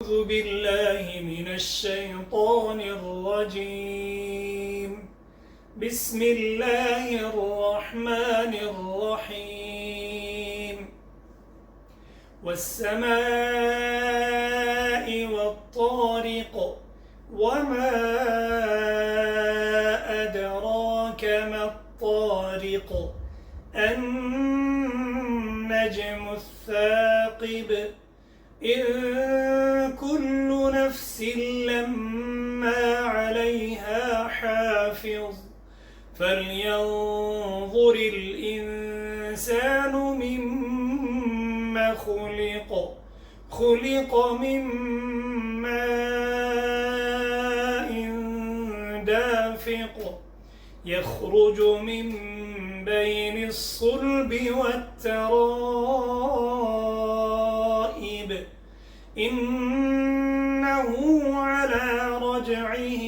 أعوذ بالله من الشيطان الرجيم. بسم الله الرحمن الرحيم. والسماء والطارق وما أدراك ما الطارق النجم الثاقب إن كل نفس لما عليها حافظ فلينظر الإنسان مما خلق من ماء دافق يخرج من بين الصلب والترائب إنه على رجعه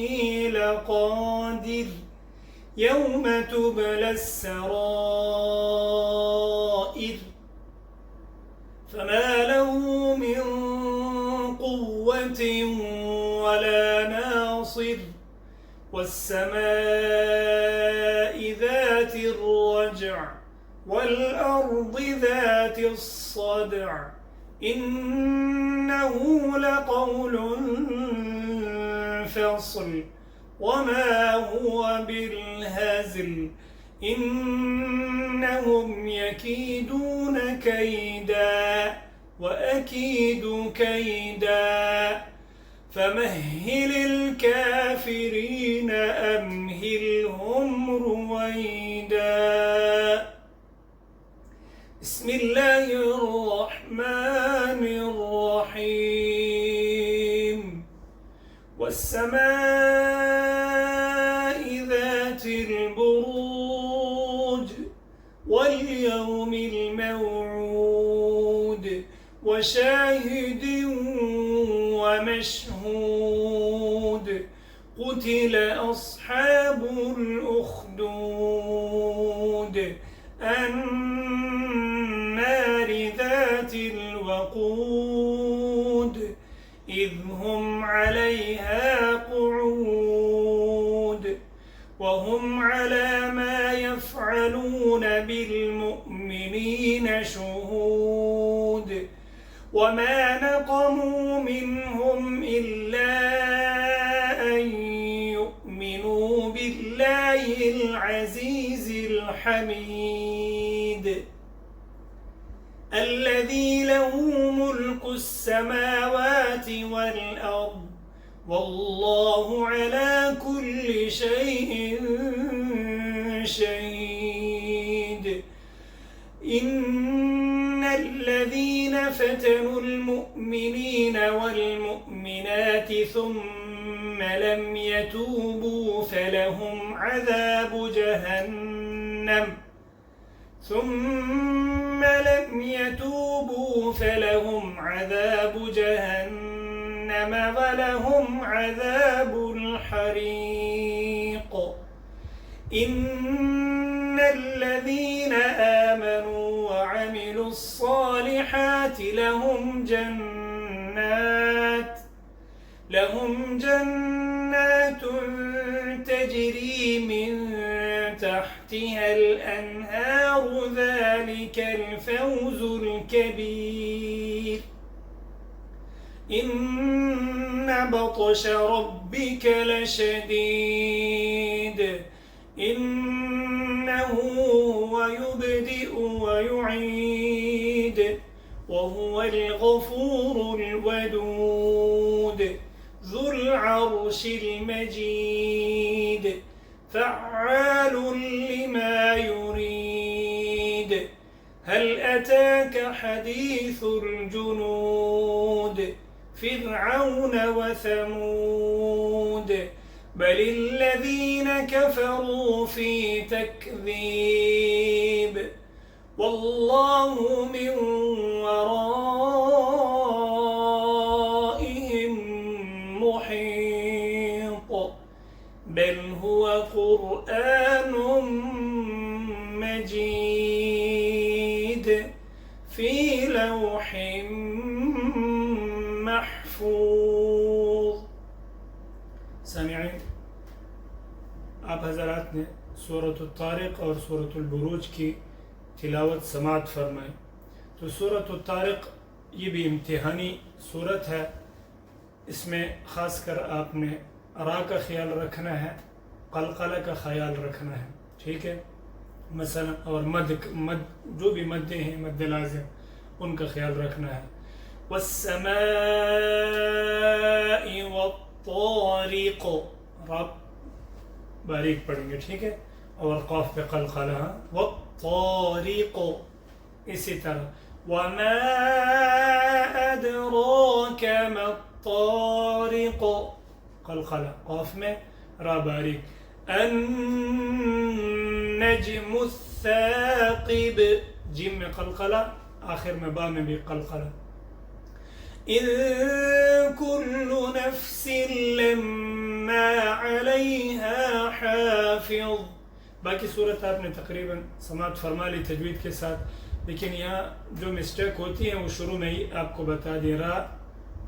لقادر يوم تبلى السرائر فما له من قوة ولا ناصر والسماء ذات الرجع والأرض ذات الصدع إنه لقول فصل وما هو بالهزل إنهم يكيدون كيدا وأكيد كيدا فمهل الكافرين أمهلهم رويدا. بسم الله الرحمن الرحيم. والسماء ذات البروج واليوم الموعود وشاهد ومشهود قتل أصحاب الأخدود النار ذات الوقود إذ هم عليها قعود وهم على ما يفعلون بالمؤمنين شهود وما نقموا منهم إلا أن يؤمنوا بالله العزيز الحميد الذي له ملك السماوات والأرض والله على كل شيء شهيد. إن الذين فتنوا المؤمنين والمؤمنات ثم لم يتوبوا فلهم عذاب جهنم ولهم عذاب الحريق. إن الذين آمنوا وعملوا الصالحات لهم جنات تجري من تحتها الأنهار ذلك الفوز الكبير. إن بطش ربك لشديد إنه هو يبدئ ويعيد وهو الغفور الودود ذو العرش المجيد فعال لما يريد. هل أتاك حديث الجنود فرعون وثمود بل الذين كفروا في تكذيب والله من ورائهم محيط بل هو قرآن مجيد في لوح محفوظ. محفوظ. سامعین، آپ حضرات نے سورۃ الطارق اور سورۃ البروج کی تلاوت سماعت فرمائے. تو سورۃ الطارق یہ بھی امتحانی سورت ہے. اس میں خاص کر آپ نے را کا خیال رکھنا ہے، قلقلہ کا خیال رکھنا ہے، ٹھیک ہے. مثلا اور مد جو بھی مدیں ہیں، مد لازم، ان کا خیال رکھنا ہے. والسماء والطارق، رب باریک پڑھیں گے، ٹھیک ہے. اور قاف پہ قلقلہ، والطارق. اسی طرح وما أدراك ما الطارق، قلقلہ، قاف میں را باریک. النجم الثاقب، جیم میں قلقلہ، آخر میں با میں بھی قلقلہ. إن كل نفس لما عليها حافظ. باقی صورت آپ نے تقریباً سماعت فرما لی تجوید کے ساتھ، لیکن یہاں جو مسٹیک ہوتی ہے وہ شروع میں ہی آپ کو بتا دے. را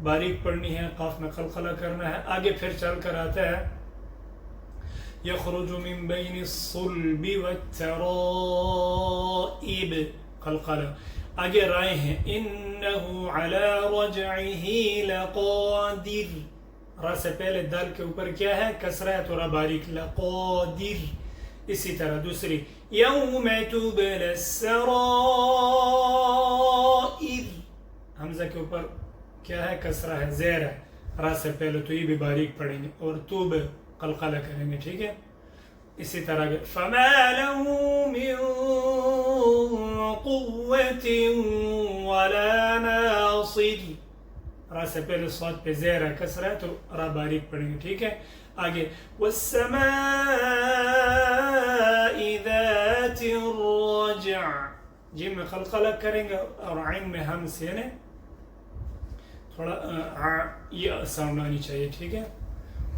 باریک پڑھنی ہے، قاف میں قلقلہ کرنا ہے. آگے پھر چل کر آتا ہے يخرج من بين الصلب والترائب، قلقلہ. آگے رائے ہیں انه على رجعه لقادر. را سے پہلے دال کے اوپر کیا ہے؟ کسرہ ہے، تو را باریک، لقادر. اسی طرح دوسری یوم تبلی السرائر، حمزہ کے اوپر کیا ہے؟ کسرہ ہے، زیر ہے را سے پہلے، تو یہ بھی باریک پڑھیں گے. اور توب قلقلہ کریں گے، ٹھیک ہے. اسی طرح فما له من قوة ولا ناصر، را سے پہلے صاد پہ زیر ہے، کسرہ ہے، تو را باریک پڑھیں گے، ٹھیک ہے. آگے والسماء ذات الرجع، جیم میں قلقلہ کریں گے اور عین میں ہم سے یعنی تھوڑا یہ ساؤنڈ آنی چاہیے، ٹھیک ہے.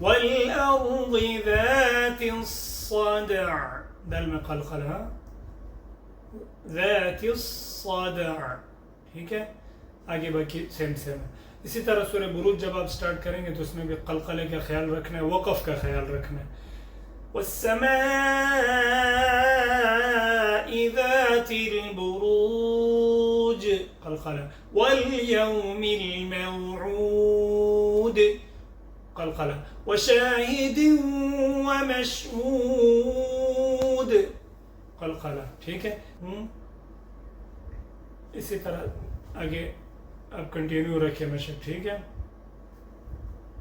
والأرض ذات الصدع، دل میں قلقلہ، ذات الصدع، ٹھیک ہے. آگے باقی سیم ہے. اسی طرح سورہ بروج جب آپ سٹارٹ کریں گے تو اس میں بھی قلقلے کا خیال رکھنا ہے، وقف کا خیال رکھنا ہے. والسماء ذات البروج، قلقلہ. واليوم الموعود، قلقلہ. وشاهد ومشهود، قلقلہ، ٹھیک ہے. اسی طرح آگے اب کنٹینیو رکھے مشق، ٹھیک ہے.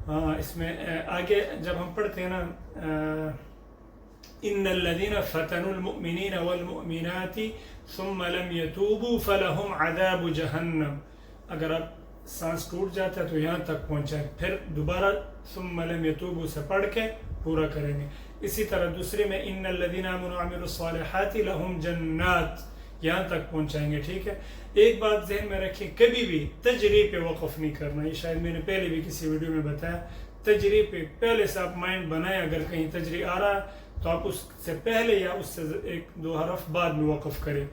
ہاں اس میں آگے جب ہم پڑھتے ہیں نا ان الذين فتنوا المؤمنين والمؤمنات ثم لم يتوبوا فلهم عذاب جہنم، اگر اب سانس ٹوٹ جاتا ہے تو یہاں تک پہنچائیں، پھر دوبارہ ثم لم يتوبوا سے پڑھ کے پورا کریں گے. اسی طرح دوسرے میں ان الذين آمنوا وعملوا الصالحات لهم جنات، یہاں تک پہنچائیں گے، ٹھیک ہے. ایک بات ذہن میں رکھیں، کبھی بھی تجری پہ وقف نہیں کرنا. یہ شاید میں نے پہلے بھی کسی ویڈیو میں بتایا. تجری پہ پہلے سے آپ مائنڈ بنائیں، اگر کہیں تجری آ رہا ہے تو آپ اس سے پہلے یا اس سے ایک دو حرف بعد میں وقف کریں،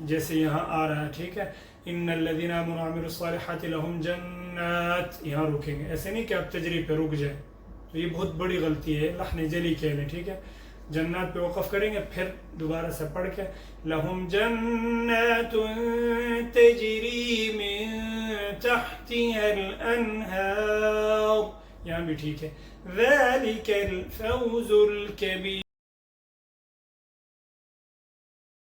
جیسے یہاں آ رہا ہے، ٹھیک ہے. ان الذين آمنوا وعملوا الصالحات لهم جنات، یہاں رکیں گے. ایسے نہیں کہ آپ تجری پہ رک جائیں، تو یہ بہت بڑی غلطی ہے، لحن جلی کہہ لیں، ٹھیک ہے. جنات پہ وقف کریں گے، پھر دوبارہ سے پڑھ کے لہم جنات تجری من تحتها الانہار، یہاں بھی ٹھیک ہے. ذلك الفوز الكبیر.